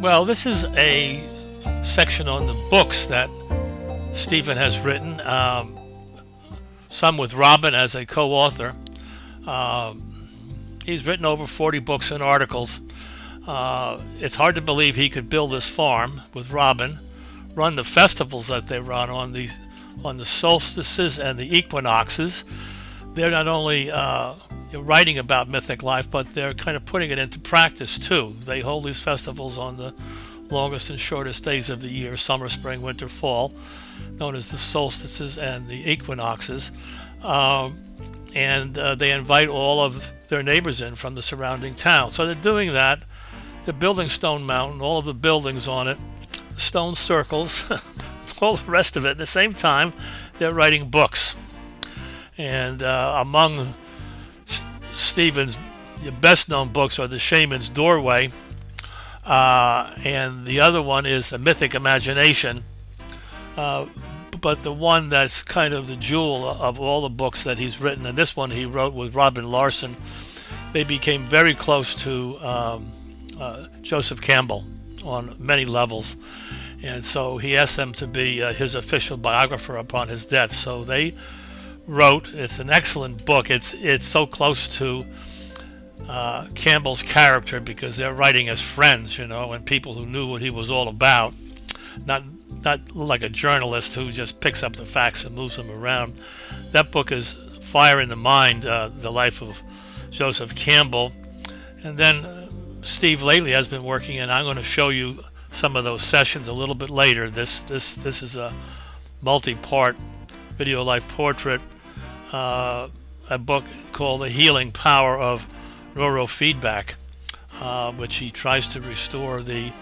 Well, this is a section on the books that Stephen has written, some with Robin as a co-author. He's written over 40 books and articles. It's hard to believe he could build this farm with Robin, run the festivals that they run on the solstices and the equinoxes. They're not only writing about mythic life, but they're kind of putting it into practice too. They hold these festivals on the longest and shortest days of the year, summer, spring, winter, fall, known as the solstices and the equinoxes. And they invite all of their neighbors in from the surrounding town. So they're doing that. They're building Stone Mountain, all of the buildings on it, stone circles, all the rest of it. At the same time, they're writing books. And among Stephen's best-known books are The Shaman's Doorway, and the other one is The Mythic Imagination. But the one that's kind of the jewel of all the books that he's written, and this one he wrote with Robin Larsen, they became very close to Joseph Campbell on many levels. And so he asked them to be his official biographer upon his death. So they wrote, it's an excellent book. It's so close to Campbell's character because they're writing as friends, and people who knew what he was all about. Not like a journalist who just picks up the facts and moves them around. That book is Fire in the Mind, the life of Joseph Campbell. And then Steve lately has been working, and I'm going to show you some of those sessions a little bit later. This is a multi-part video life portrait, a book called The Healing Power of Neurofeedback, which he tries to restore the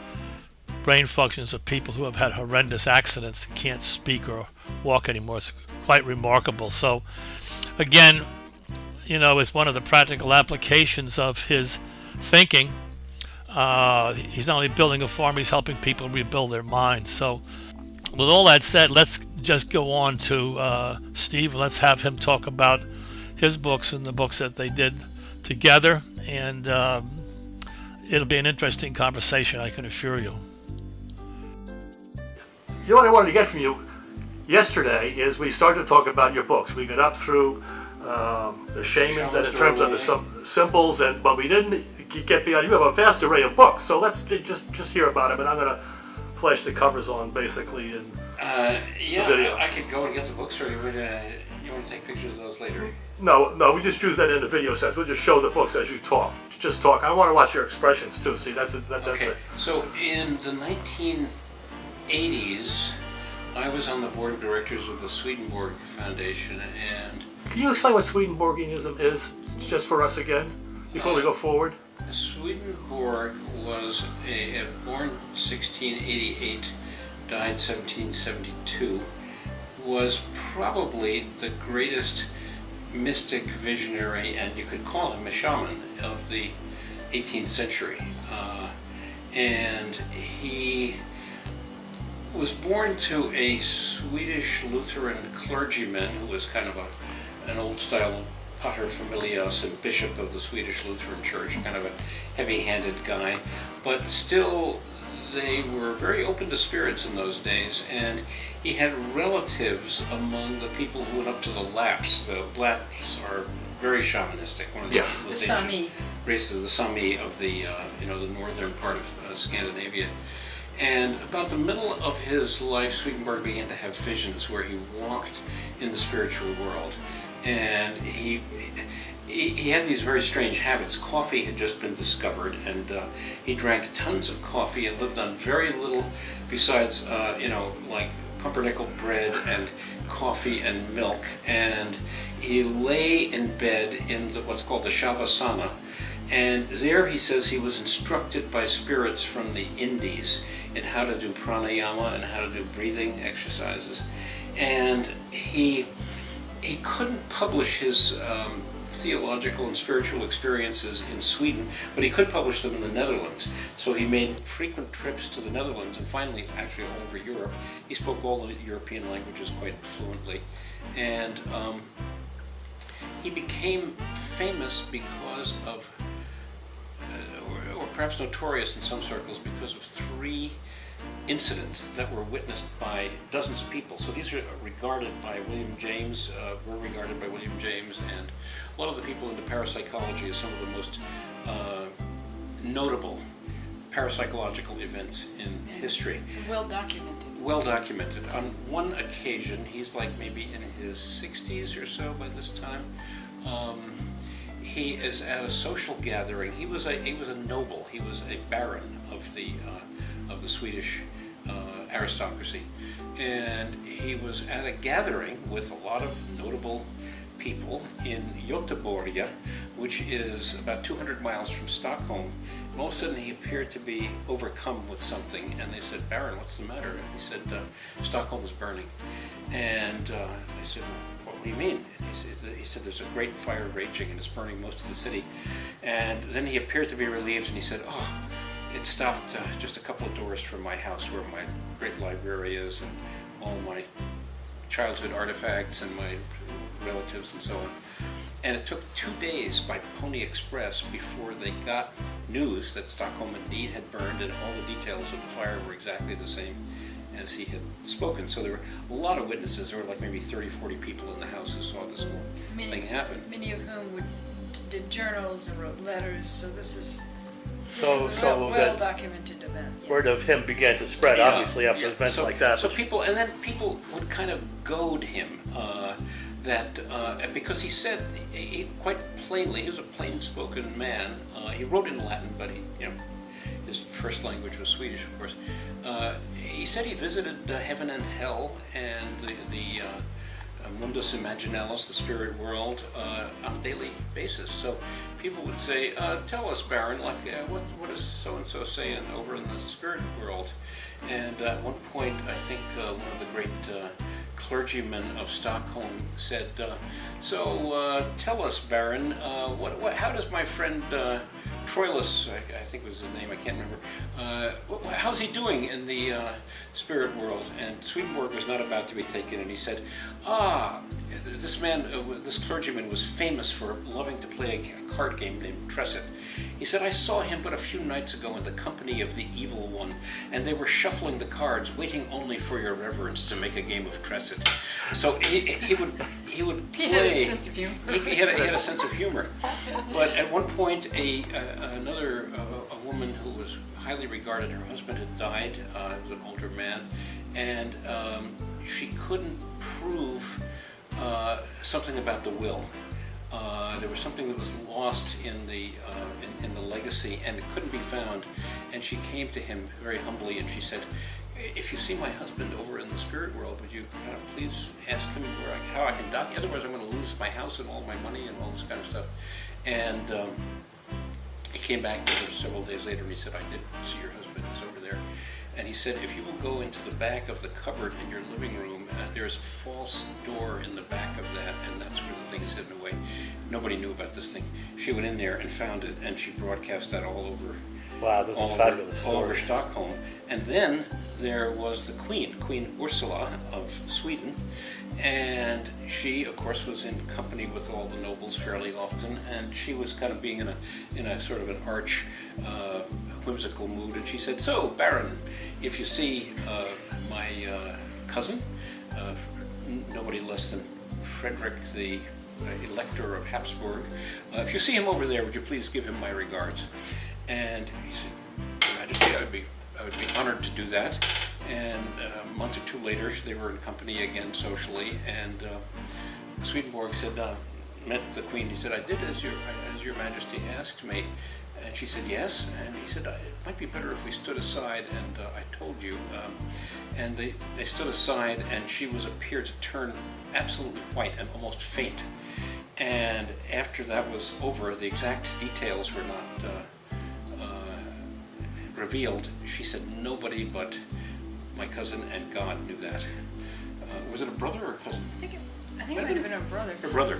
brain functions of people who have had horrendous accidents, can't speak or walk anymore. It's quite remarkable. So again, it's one of the practical applications of his thinking. He's not only building a farm, he's helping people rebuild their minds. So with all that said, let's just go on to Steve. Let's have him talk about his books and the books that they did together. And it'll be an interesting conversation, I can assure you. What I wanted to get from you yesterday is we started to talk about your books. We got up through the shamans and in terms of the symbols, but we didn't get beyond. You have a vast array of books, so let's just hear about them. And I'm going to flash the covers on basically in the video. I could go and get the books, or you want to take pictures of those later? No, we just use that in the video sets. We'll just show the books as you talk. Just talk. I want to watch your expressions too. See, that's it. Okay. So in the 1980s, I was on the board of directors of the Swedenborg Foundation, and can you explain what Swedenborgianism is, just for us again, before we go forward? Swedenborg was born 1688, died 1772, was probably the greatest mystic visionary, and you could call him a shaman, of the 18th century. And he was born to a Swedish Lutheran clergyman who was kind of an old-style paterfamilias and bishop of the Swedish Lutheran Church, kind of a heavy-handed guy, but still they were very open to spirits in those days, and he had relatives among the people who went up to the Lapps. The Lapps are very shamanistic, one of the Sami races, the Sami of the the northern part of Scandinavia. And about the middle of his life, Swedenborg began to have visions where he walked in the spiritual world. And he had these very strange habits. Coffee had just been discovered, and he drank tons of coffee and lived on very little besides, like pumpernickel bread and coffee and milk. And he lay in bed in what's called the Shavasana. And there he says he was instructed by spirits from the Indies in how to do pranayama and how to do breathing exercises. And he couldn't publish his theological and spiritual experiences in Sweden, but he could publish them in the Netherlands. So he made frequent trips to the Netherlands and finally actually all over Europe. He spoke all the European languages quite fluently. And he became famous because of or perhaps notorious in some circles because of three incidents that were witnessed by dozens of people. So these are regarded by William James, were regarded by William James, and a lot of the people into parapsychology as some of the most notable parapsychological events in history. Well documented. Well documented. On one occasion, he's like maybe in his 60s or so by this time. He is at a social gathering. He was a noble. He was a baron of the Swedish aristocracy, and he was at a gathering with a lot of notable people in Göteborg, which is about 200 miles from Stockholm. And all of a sudden he appeared to be overcome with something, and they said, "Baron, what's the matter?" And he said, "Stockholm is burning." And they said, "What do you mean?" And he said, "There's a great fire raging and it's burning most of the city." And then he appeared to be relieved, and he said, "Oh, it stopped just a couple of doors from my house where my great library is and all my childhood artifacts and my relatives and so on." And it took 2 days by Pony Express before they got news that Stockholm indeed had burned, and all the details of the fire were exactly the same as he had spoken. So there were a lot of witnesses. There were like maybe 30, 40 people in the house who saw this whole thing happen. Many of whom did journals and wrote letters, so this is a So well documented event. Yeah. word of him began to spread, obviously, after events so, like that. So people would kind of goad him because he said he quite plainly, he was a plain-spoken man. He wrote in Latin, but his first language was Swedish, of course. He said he visited heaven and hell and the mundus imaginalis, the spirit world, on a daily basis. So people would say, "Tell us, Baron, like what is so-and-so saying over in the spirit world?" And at one point, I think one of the great clergymen of Stockholm said, "So tell us, Baron, how does my friend Troilus, I think was his name, I can't remember, how's he doing in the spirit world?" And Swedenborg was not about to be taken, and he said, this clergyman was famous for loving to play a card game named Tresset. He said, "I saw him but a few nights ago in the company of the evil one, and they were shuffling the cards, waiting only for your reverence to make a game of Tresset." So he would play. He had a sense of humor. He had a sense of humor. But at one point, a woman who was highly regarded, her husband had died, he was an older man, and she couldn't prove something about the will. There was something that was lost in the legacy, and it couldn't be found. And she came to him very humbly, and she said, "If you see my husband over in the spirit world, would you kind of please ask him how I can dock? Otherwise, I'm going to lose my house and all my money and all this kind of stuff." And he came back to her several days later, and he said, "I did see your husband. He's over there." And he said, "If you will go into the back of the cupboard in your living room, there's a false door in the back of that, and that's where the thing is hidden away." Nobody knew about this thing. She went in there and found it, and she broadcast that all over. Wow, those are fabulous All over stories. Stockholm. And then there was the Queen Ursula of Sweden, and she, of course, was in company with all the nobles fairly often, and she was kind of being in a sort of an arch, whimsical mood, and she said, "So, Baron, if you see my cousin, nobody less than Frederick the Elector of Habsburg, if you see him over there, would you please give him my regards?" And he said, "Your Majesty, I would be honored to do that." And a month or two later, they were in company again socially, and Swedenborg said, met the Queen. He said, "I did as your Majesty asked me." And she said, "Yes." And he said, "It might be better if we stood aside, and I told you." And they stood aside, and she appeared to turn absolutely white and almost faint. And after that was over, the exact details were not revealed. She said, "Nobody but my cousin and God knew that." Was it a brother or a cousin? I think it might have been her brother. Her brother.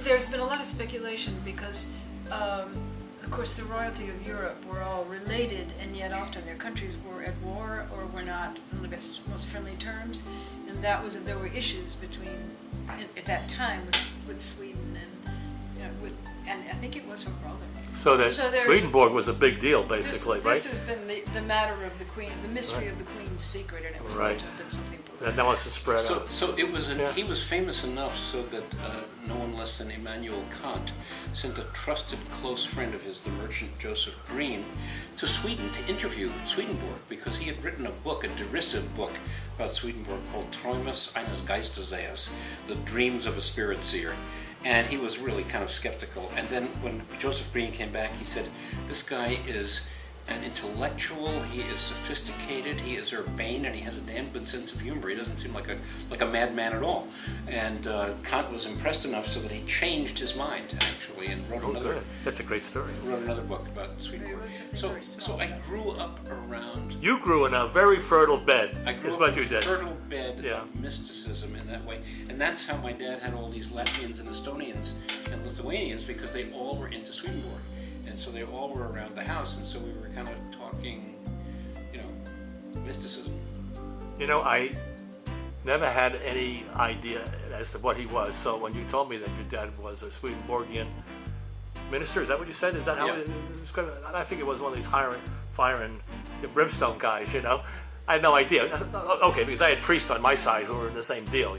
There's been a lot of speculation because, of course, the royalty of Europe were all related, and yet often their countries were at war or were not on the most friendly terms, and there were issues between at that time with Sweden and and I think it was her brother. So that So there's- Swedenborg was a big deal, This, basically, this right? has been the matter of the Queen, the mystery of the Queen's secret, and it was Right. thought to have been something And that wants to spread So, out. so it was Yeah. he was famous enough so that no one less than Immanuel Kant sent a trusted close friend of his, the merchant Joseph Green, to Sweden to interview Swedenborg because he had written a book, a derisive book about Swedenborg called Träumes eines Geistesehers, The Dreams of a Spirit Seer. And he was really kind of skeptical. And then when Joseph Green came back, he said, this guy is an intellectual, he is sophisticated, he is urbane, and he has a damn good sense of humor. He doesn't seem like a madman at all. And Kant was impressed enough so that he changed his mind, actually, and wrote another That's a great story. book about Swedenborg. He wrote something So, very so small. I grew up around. You grew in a very fertile bed, I grew is up what in you a did. fertile bed Yeah. of mysticism in that way, and that's how my dad had all these Latvians and Estonians and Lithuanians because they all were into Swedenborg, and so they all were around the house, and so we were kind of talking, mysticism. I never had any idea as to what he was. So when you told me that your dad was a Swedenborgian minister, is that what you said? Is that how Yeah. it was going to? I think it was one of these fire and brimstone guys, I had no idea. Okay, because I had priests on my side who were in the same deal,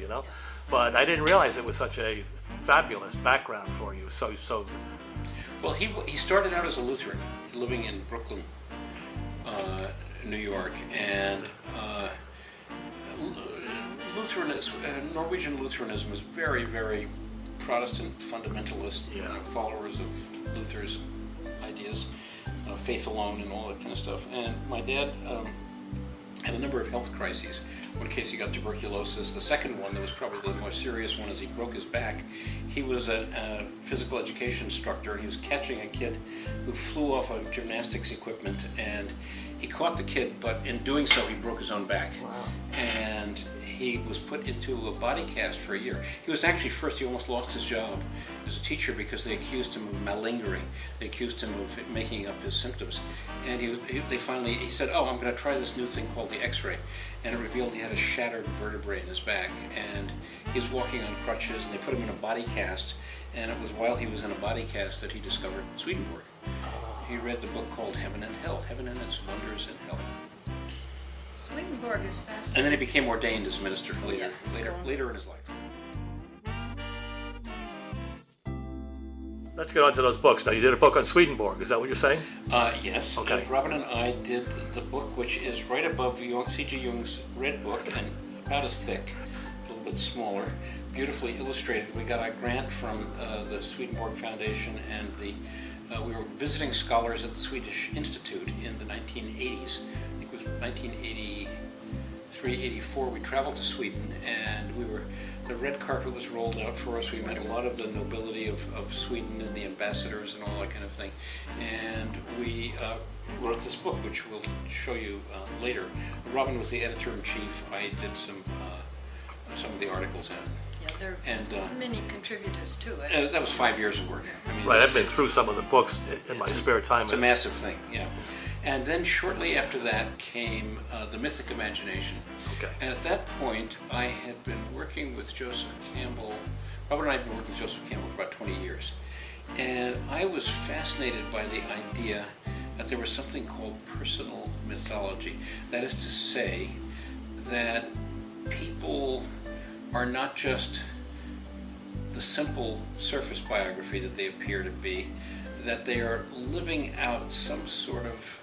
But I didn't realize it was such a fabulous background for you. So Well, he started out as a Lutheran, living in Brooklyn, New York, and Norwegian Lutheranism is very, very Protestant fundamentalist, followers of Luther's ideas, faith alone and all that kind of stuff. And my dad had a number of health crises. One case he got tuberculosis. The second one, that was probably the more serious one, is he broke his back. He was a physical education instructor, and he was catching a kid who flew off of gymnastics equipment, and he caught the kid, but in doing so, he broke his own back. Wow. And he was put into a body cast for a year. He was actually he almost lost his job as a teacher because they accused him of malingering. They accused him of making up his symptoms. And he said, I'm going to try this new thing called the X-ray. And it revealed he had a shattered vertebrae in his back. And he was walking on crutches, and they put him in a body cast. And it was while he was in a body cast that he discovered Swedenborg. He read the book called Heaven and Hell, Heaven and Its Wonders in Hell. Swedenborg is fascinating. And then he became ordained as minister Yes, later in his life. let's get on to those books. Now, you did a book on Swedenborg. Is that what you're saying? Yes. Okay. Robin and I did the book, which is right above C.G. Jung's Red Book and about as thick, a little bit smaller, beautifully illustrated. We got our grant from the Swedenborg Foundation, and we were visiting scholars at the Swedish Institute in the 1980s. I think it was 1983, 84. We traveled to Sweden, and the red carpet was rolled out for us. We met a lot of the nobility of Sweden and the ambassadors and all that kind of thing. And we wrote this book, which we'll show you later. Robin was the editor-in-chief. I did some of the articles in it. There And are many contributors to it. that was 5 years of work. Right, I've been through some of the books in my spare time. It's a massive thing, yeah. And then shortly after that came the Mythic Imagination. Okay. And at that point, I had been working with Joseph Campbell. Robert and I had been working with Joseph Campbell for about 20 years. And I was fascinated by the idea that there was something called personal mythology. That is to say that people are not just the simple surface biography that they appear to be, that they are living out some sort of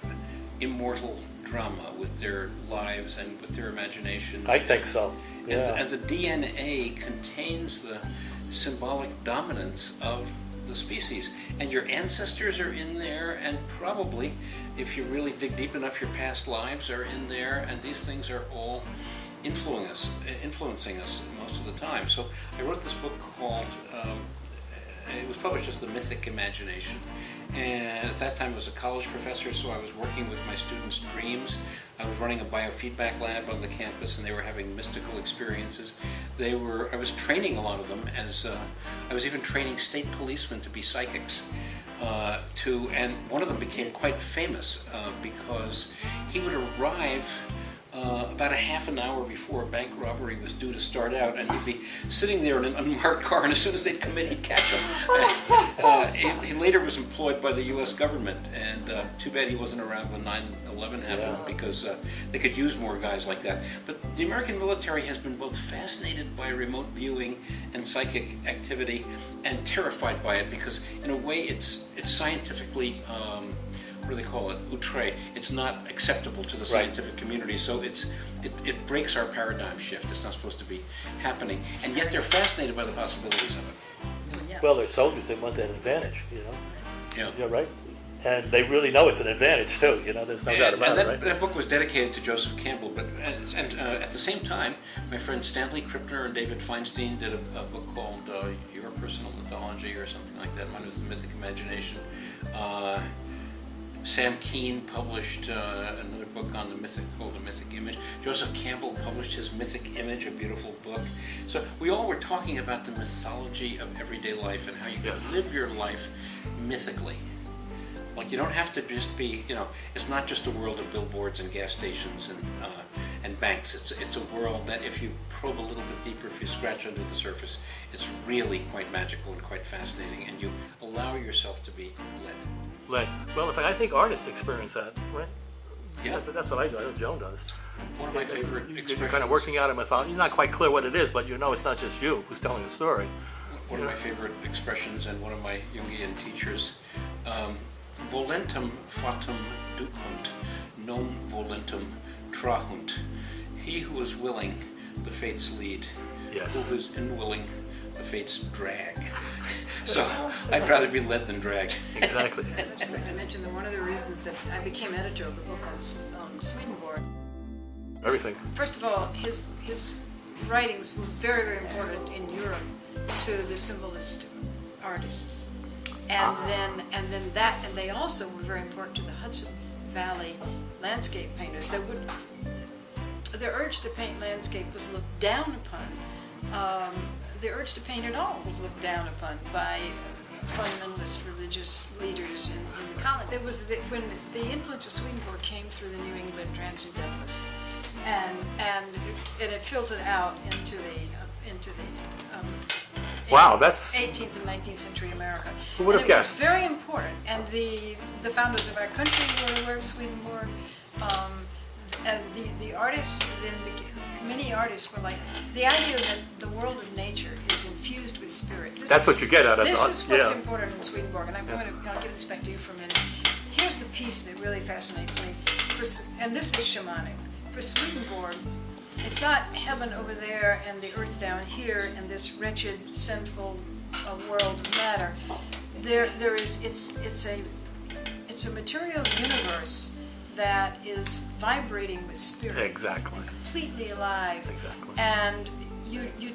immortal drama with their lives and with their imaginations. I think so. Yeah. And the DNA contains the symbolic dominance of the species. And your ancestors are in there, and probably, if you really dig deep enough, your past lives are in there, and these things are all influencing us most of the time. So I wrote this book called, it was published as The Mythic Imagination. And at that time I was a college professor, so I was working with my students' dreams. I was running a biofeedback lab on the campus, and they were having mystical experiences. I was training a lot of them as, I was even training state policemen to be psychics. And one of them became quite famous because he would arrive about a half an hour before a bank robbery was due to start out, and he'd be sitting there in an unmarked car, and as soon as they'd come in, he'd catch him. He later was employed by the U.S. government, and too bad he wasn't around when 9/11 happened, because they could use more guys like that. But the American military has been both fascinated by remote viewing and psychic activity and terrified by it, because in a way it's scientifically what do they call it? Outre. It's not acceptable to the scientific community, so it breaks our paradigm shift. It's not supposed to be happening, and yet they're fascinated by the possibilities of it. Yeah. Well, they're soldiers. They want that advantage, Yeah. You're right. And they really know it's an advantage, too. There's no doubt about it, right? That book was dedicated to Joseph Campbell, but at the same time, my friend Stanley Krippner and David Feinstein did a book called Your Personal Mythology or something like that. Mine was The Mythic Imagination. Sam Keane published another book on the Mythic called The Mythic Image. Joseph Campbell published his Mythic Image, a beautiful book. So we all were talking about the mythology of everyday life and how you can live your life mythically. Like, you don't have to just be, it's not just a world of billboards and gas stations and banks. It's a world that, if you probe a little bit deeper, if you scratch under the surface, it's really quite magical and quite fascinating, and you allow yourself to be led. Well, in fact, I think artists experience that, right? Yeah. That's what I do. I know Joan does. One of my favorite expressions. You're kind of working out a mythology. You're not quite clear what it is, but it's not just you who's telling the story. One of my favorite expressions, and one of my Jungian teachers, volentem fatum ducunt, non volentem trahunt. He who is willing, the fates lead. Yes. Who is unwilling, the fates drag. So I'd rather be led than dragged. Exactly. I mentioned that one of the reasons that I became editor of the book on Swedenborg. Everything. First of all, his writings were very, very important in Europe to the symbolist artists, and then they also were very important to the Hudson Valley landscape painters. Their urge to paint landscape was looked down upon. The urge to paint at all was looked down upon by fundamentalist religious leaders in the colony. When the influence of Swedenborg came through the New England Transcendentalists, and it filtered out into the Wow, that's 18th and 19th century America. Who would have It was guessed? very important, and the founders of our country were aware of Swedenborg, and the artists, many artists were like, the idea that the world of nature is infused with spirit. That's what you get out of This is what's yeah. important in Swedenborg, and I'll give this back to you for a minute. Here's the piece that really fascinates me, and this is shamanic. For Swedenborg, it's not heaven over there and the earth down here and this wretched, sinful world of matter. It's a material universe that is vibrating with spirit. Exactly. Completely alive. Exactly. And you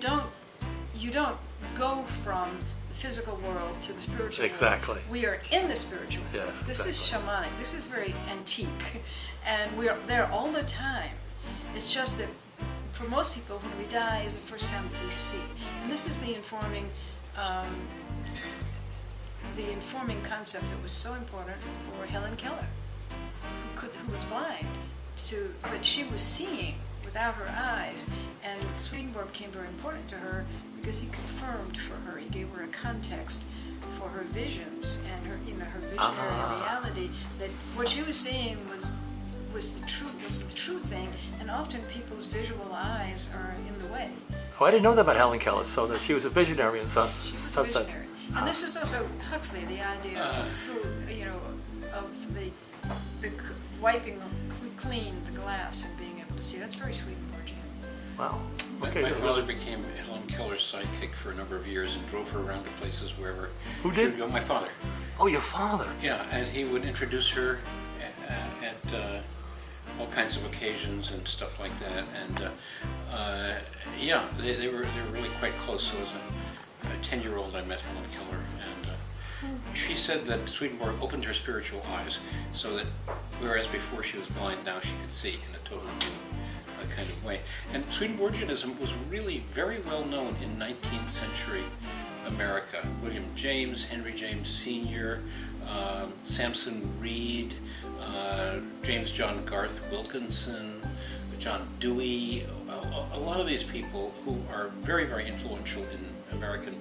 don't go from the physical world to the spiritual Exactly. world. We are in the spiritual world. Yes, This is shamanic. This is very antique. And we are there all the time. It's just that for most people, when we die is the first time that we see. And this is the informing concept that was so important for Helen Keller, who was blind, but she was seeing without her eyes. And Swedenborg became very important to her because he confirmed for her, he gave her a context for her visions and her visionary reality, that what she was seeing was the true thing, and often people's visual eyes are in the way. Oh, I didn't know that about Helen Keller, so that she was a visionary in some She's a sense. visionary. And this is also Huxley, the idea of the wiping clean the glass and being able to see. That's very Swedenborgian. Wow. My Okay, so father became Helen Keller's sidekick for a number of years and drove her around to places wherever Who she did? would go. My father. Oh, your father. Yeah, and he would introduce her at all kinds of occasions and stuff like that. And they were really quite close. So as a 10-year-old, I met Helen Keller, and she said that Swedenborg opened her spiritual eyes, so that whereas before she was blind, now she could see in a totally new kind of way. And Swedenborgianism was really very well known in 19th century America. William James, Henry James Sr., Samson Reed, James John Garth Wilkinson, John Dewey, a lot of these people who are very, very influential in American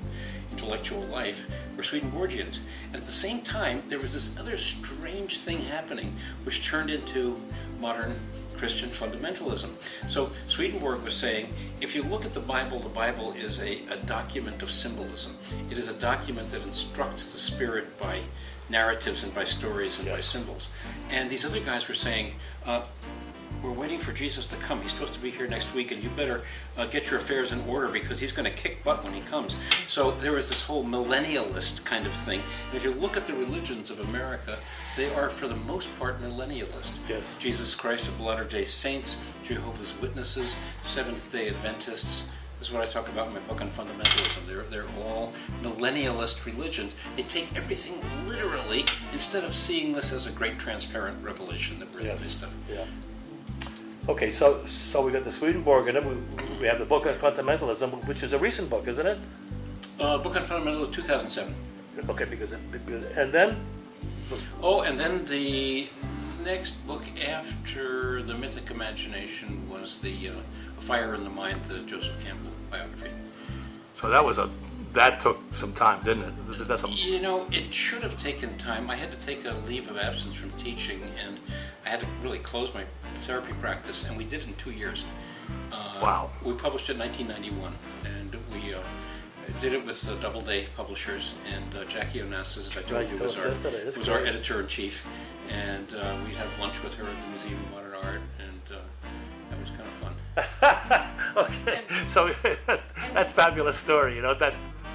intellectual life were Swedenborgians. And at the same time, there was this other strange thing happening which turned into modern Christian fundamentalism. So Swedenborg was saying, if you look at the Bible is a document of symbolism. It is a document that instructs the spirit by narratives and by stories and by symbols. And these other guys were saying, we're waiting for Jesus to come. He's supposed to be here next week, and you better get your affairs in order because he's going to kick butt when he comes. So there was this whole millennialist kind of thing. And if you look at the religions of America, they are, for the most part, millennialist. Yes. Jesus Christ of the Latter-day Saints, Jehovah's Witnesses, Seventh-day Adventists. This is what I talk about in my book on fundamentalism. They're all millennialist religions. They take everything literally instead of seeing this as a great transparent revelation that we're in the midst of. Yeah. Okay, so we got the Swedenborg, and then we have the book on fundamentalism, which is a recent book, isn't it? Book on fundamentalism, 2007. Okay, and then? Oh, and then the next book after the Mythic Imagination was the Fire in the Mind, the Joseph Campbell biography. So that took some time, didn't it? You know, it should have taken time. I had to take a leave of absence from teaching, and I had to really close my therapy practice, and we did it in 2 years. Wow. We published it in 1991, and we did it with Doubleday Publishers, and Jackie Onassis, as I told you, was our editor-in-chief, and we'd have lunch with her at the Museum of Modern Art, and that was kind of fun. Okay, so that's a fabulous story,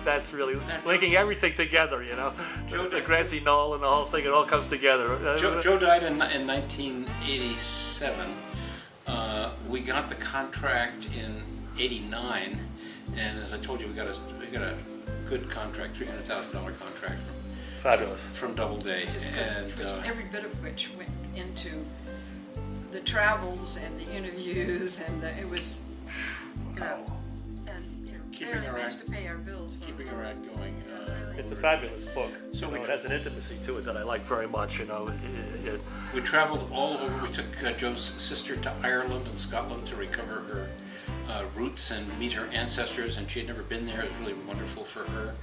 that's really linking everything together, the grassy knoll and the whole thing, it all comes together. Joe died in 1987. We got the contract in 89, and as I told you, we got a good contract, $300,000 contract from Doubleday, and every bit of which went into the travels and the interviews, and it was, barely managed to pay our bills. Keeping our act going. It's a fabulous book. So it has an intimacy to it that I like very much. We traveled all over. We took Joe's sister to Ireland and Scotland to recover her roots and meet her ancestors, and she had never been there. It was really wonderful for her.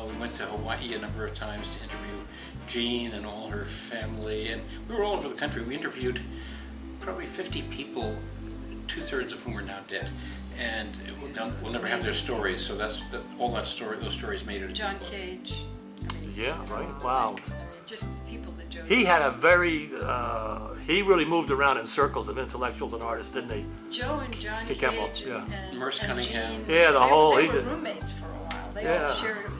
We went to Hawaii a number of times to interview Jean and all her family, and we were all over the country. We interviewed probably 50 people, 2/3 of whom are now dead. And we'll never have their stories, so those stories made it. John Cage. Yeah, right. Wow. Just the people that Joe. He had a very. He really moved around in circles of intellectuals and artists, didn't he? Joe and John Cage and Merce Cunningham. Jean, Yeah, they were roommates for a while. They all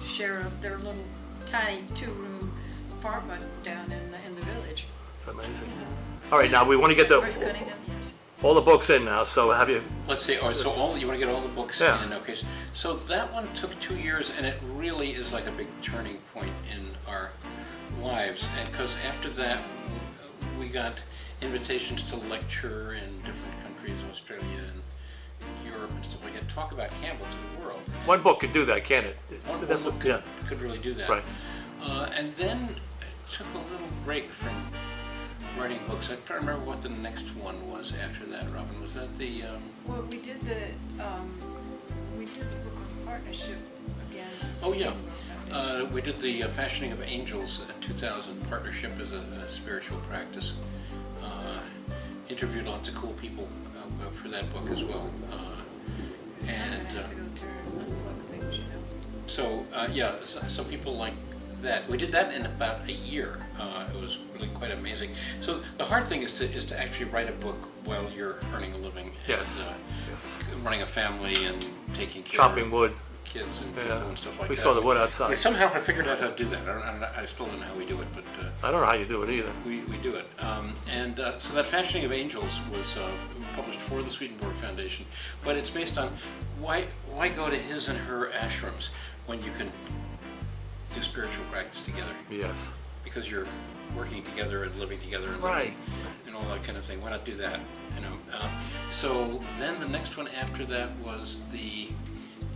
shared their little tiny 2-room apartment down in the village. It's amazing. All right, now we want to get Merce Cunningham, yes. all the books in now. So have you? Let's see. Oh, so you want to get all the books in? Okay. So that one took 2 years, and it really is like a big turning point in our lives. And because after that, we got invitations to lecture in different countries, Australia and Europe and stuff like that. Talk about Campbell to the world. And one book could do that, can't it? One book could really do that. Right. And then it took a little break from writing books. I'm trying to remember what the next one was after that, Robin. Was that the... Well, we did the book of partnership again. Oh, yeah. We did the Fashioning of Angels 2000 partnership as a spiritual practice. Interviewed lots of cool people for that book as well. And I have to go through and unplug things, So people like that. We did that in about a year. It was really quite amazing. So the hard thing is to actually write a book while you're earning a living. Yes. And running a family and taking care chopping wood. Kids and people and stuff like that. We saw the wood outside. Somehow I figured out how to do that. I still don't know how we do it, but I don't know how you do it either. We do it. So that Fashioning of Angels was published for the Swedenborg Foundation, but it's based on why go to his and her ashrams when you can do spiritual practice together. Yes. Because you're working together and living together and all that kind of thing. Why not do that? So then the next one after that was the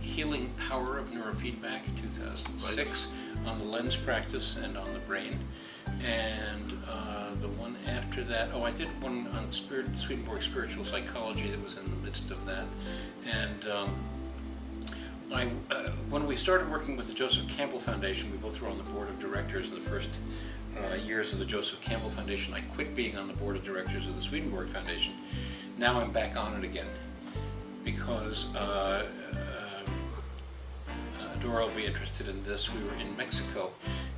Healing Power of Neurofeedback, 2006, on the lens practice and on the brain. And the one after that, I did one on Swedenborg spiritual psychology that was in the midst of that. And when we started working with the Joseph Campbell Foundation, we both were on the board of directors in the first years of the Joseph Campbell Foundation. I quit being on the board of directors of the Swedenborg Foundation. Now I'm back on it again because Dora will be interested in this. We were in Mexico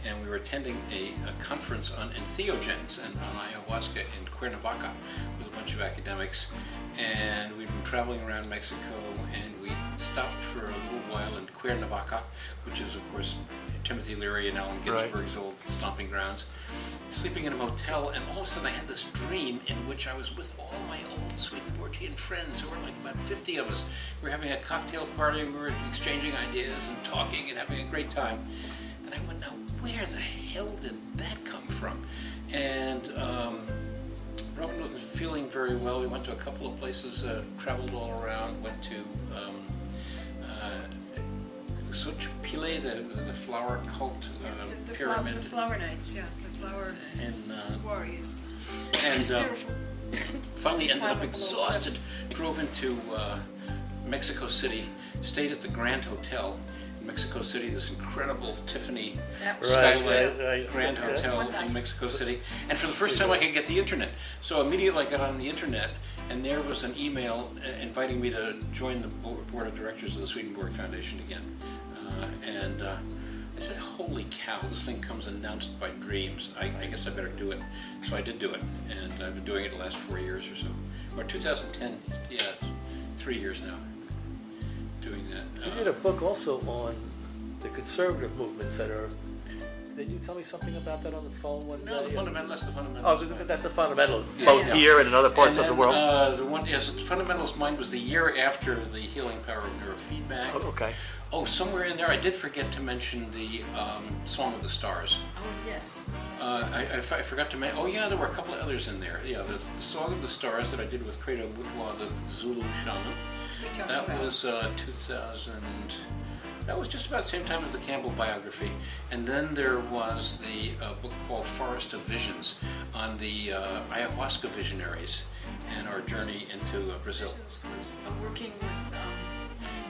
and we were attending a conference on entheogens and on ayahuasca in Cuernavaca with a bunch of academics. And we'd been traveling around Mexico and we stopped for a little while in Cuernavaca, which is, of course, Timothy Leary and Allen Ginsberg's old stomping grounds, sleeping in a motel, and all of a sudden I had this dream in which I was with all my old Swedenborgian friends, who were like about 50 of us. We were having a cocktail party, we were exchanging ideas and talking and having a great time. And I went, now where the hell did that come from? And Robin wasn't feeling very well. We went to a couple of places, traveled all around, went to Xochipilli, the flower cult pyramid. The flower nights, yeah, the flower warriors. And Beautiful. finally ended up exhausted, drove into Mexico City, stayed at the Grand Hotel in Mexico City, this incredible Tiffany skylight Grand Hotel in Mexico City. And for the first time I could get the internet. So immediately I got on the internet and there was an email inviting me to join the board of directors of the Swedenborg Foundation again. And I said, holy cow, this thing comes announced by dreams. I guess I better do it. So I did do it, and I've been doing it the last 4 years or so. Or 2010, yeah, 3 years now, doing that. You did a book also on the conservative movements that are... Did you tell me something about that on the phone one day? No, that's the fundamentalist. Oh, that's the fundamental, both here and in other parts of the world? The fundamentalist mind was the year after the healing power of neurofeedback. Oh, okay. Oh, somewhere in there, I did forget to mention the Song of the Stars. Oh, yes. I forgot to mention, there were a couple of others in there. Yeah, the Song of the Stars that I did with Credo Mutwa, the Zulu shaman. That was 2000... That was just about the same time as the Campbell biography. And then there was the book called Forest of Visions on the ayahuasca visionaries and our journey into Brazil. Was working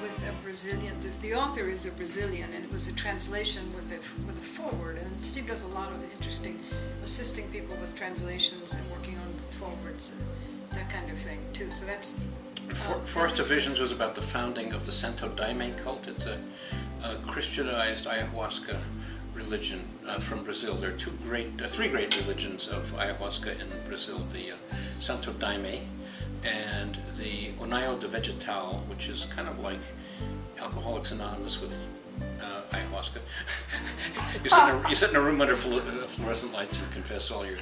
with a Brazilian. The author is a Brazilian, and it was a translation with a foreword. And Steve does a lot of interesting, assisting people with translations and working on forewords and that kind of thing too. So that's. Forest of Visions was about the founding of the Santo Daime cult. It's a Christianized ayahuasca religion from Brazil. There are three great religions of ayahuasca in Brazil: the Santo Daime and the União de Vegetal, which is kind of like Alcoholics Anonymous with ayahuasca. you sit in a room under fluorescent lights and confess all your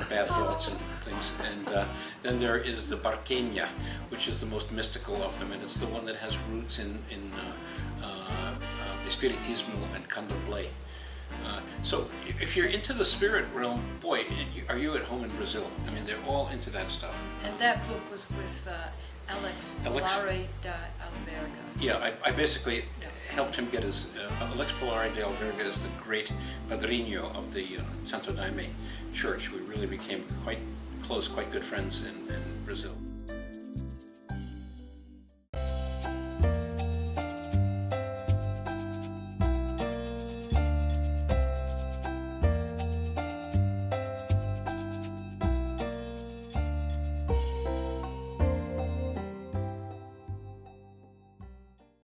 bad thoughts and things. And then there is the Barqueña, which is the most mystical of them, and it's the one that has roots in Espiritismo and Candomblé. So if you're into the spirit realm, boy, are you at home in Brazil? I mean, they're all into that stuff. And that book was with Alex Polare de Alverga. Yeah, I basically helped him get his... Alex Polare de Alverga is the great padrino of the Santo Daime Church. We really became quite close, quite good friends in Brazil.